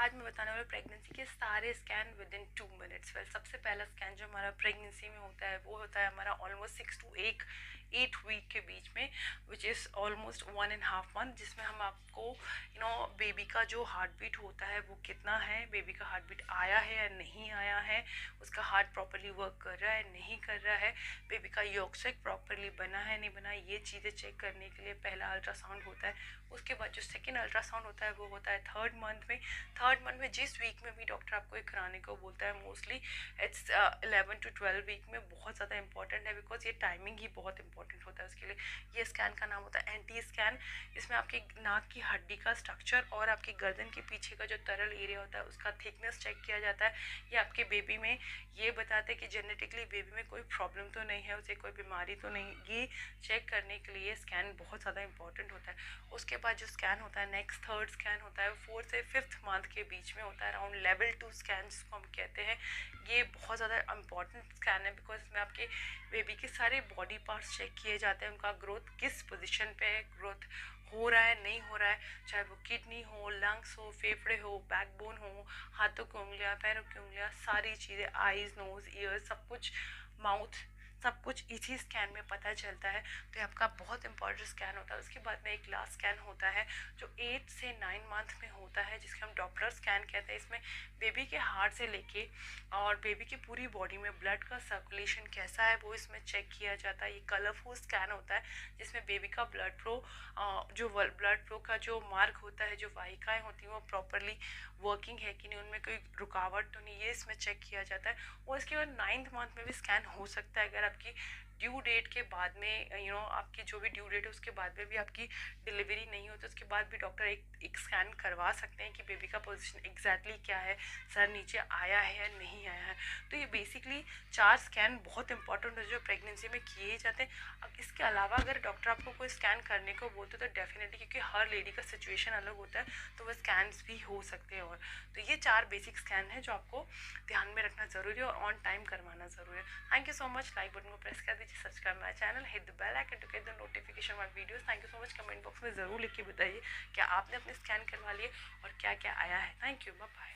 आज मैं बताने वाली प्रेगनेंसी के सारे scan with in 2 minutes. Well, सबसे पहला स्कैन जो हमारा प्रेगनेंसी में होता है वो होता है हमारा ऑलमोस्ट 6 to 8 वीक के बीच में, विच इज़ ऑलमोस्ट 1.5 मंथ, जिसमें हम आपको बेबी का जो हार्ट बीट होता है वो कितना है, बेबी का हार्ट बीट आया है या नहीं आया है, उसका हार्ट प्रॉपरली वर्क कर रहा है नहीं कर रहा है, बेबी का यॉर्क सैक प्रॉपरली बना है नहीं बना, ये चीज़ें चेक करने के लिए पहला अल्ट्रासाउंड होता है। उसके बाद जो सेकेंड अल्ट्रासाउंड होता है वो होता है थर्ड मंथ में जिस वीक में भी डॉक्टर आपको ये कराने को बोलता है। मोस्टली इट्स 11 to 12 वीक में बहुत ज़्यादा इंपॉर्टेंट है, बिकॉज ये टाइमिंग ही बहुत इंपॉर्टेंट होता है उसके लिए। ये स्कैन का नाम होता है एंटी स्कैन। इसमें आपकी नाक की हड्डी का स्ट्रक्चर और आपकी गर्दन के पीछे का जो तरल एरिया होता है उसका थिकनेस चेक किया जाता है। ये आपके बेबी में ये बताते हैं कि जेनेटिकली बेबी में कोई प्रॉब्लम तो नहीं है, उसे कोई बीमारी तो नहीं, ये चेक करने के लिए स्कैन बहुत ज़्यादा इंपॉर्टेंट होता है। उसके बाद जो स्कैन होता है नेक्स्ट थर्ड स्कैन होता है, 4 से 5th मंथ के बीच में होता है, अराउंड लेवल 2 स्कैन जिसको हम कहते हैं। ये बहुत ज़्यादा इंपॉर्टेंट स्कैन है, बिकॉज इसमें आपके बेबी के सारे बॉडी पार्ट्स चेक किए जाते हैं, उनका ग्रोथ किस पोजीशन पे है, ग्रोथ हो रहा है नहीं हो रहा है, चाहे वो किडनी हो, लंग्स हो, फेफड़े हो, बैकबोन हो, हाथों की उंगलियाँ, पैरों की उंगलियाँ, सारी चीज़ें, आईज, नोज, ईयर, सब कुछ, माउथ, सब कुछ इसी स्कैन में पता चलता है। तो ये आपका बहुत इंपॉर्टेंट स्कैन होता है। उसके बाद में एक लास्ट स्कैन होता है जो 8 से 9 मंथ में होता है, जिसके हम डॉपलर स्कैन कहते हैं। इसमें बेबी के हार्ट से लेके और बेबी की पूरी बॉडी में ब्लड का सर्कुलेशन कैसा है वो इसमें चेक किया जाता है। ये कलरफुल स्कैन होता है जिसमें बेबी का ब्लड फ्लो, जो ब्लड फ्लो का जो मार्ग होता है, जो वाहिकाएँ होती हैं वो प्रॉपरली वर्किंग है कि नहीं, उनमें कोई रुकावट तो नहीं, ये इसमें चेक किया जाता है। और इसके बाद 9th मंथ में भी स्कैन हो सकता है, अगर आपकी ड्यू डेट के बाद में आपकी जो भी ड्यू डेट है उसके बाद में भी आपकी डिलीवरी नहीं हो तो उसके बाद भी डॉक्टर एक स्कैन करवा सकते हैं कि बेबी का पोजीशन एग्जैक्टली क्या है, सर नीचे आया है या नहीं आया है। तो ये बेसिकली 4 स्कैन बहुत इंपॉर्टेंट है जो प्रेगनेंसी में किए जाते हैं। अब इसके अलावा अगर डॉक्टर आपको कोई स्कैन करने को बोलते तो डेफिनेटली, क्योंकि हर लेडी का सिचुएशन अलग होता है, तो वह स्कैन्स भी हो सकते हैं। और तो ये 4 बेसिक स्कैन है जो आपको ध्यान में रखना ज़रूरी है और ऑन टाइम करवाना ज़रूरी है। Thank you so much. Like button को प्रेस कर दीजिए, subscribe my channel, hit the bell icon to get the notification my videos. Thank you so much. Comment box में ज़रूर लिख के बताइए क्या आपने अपने स्कैन करवा लिए और क्या क्या आया है। Thank you, bye bye.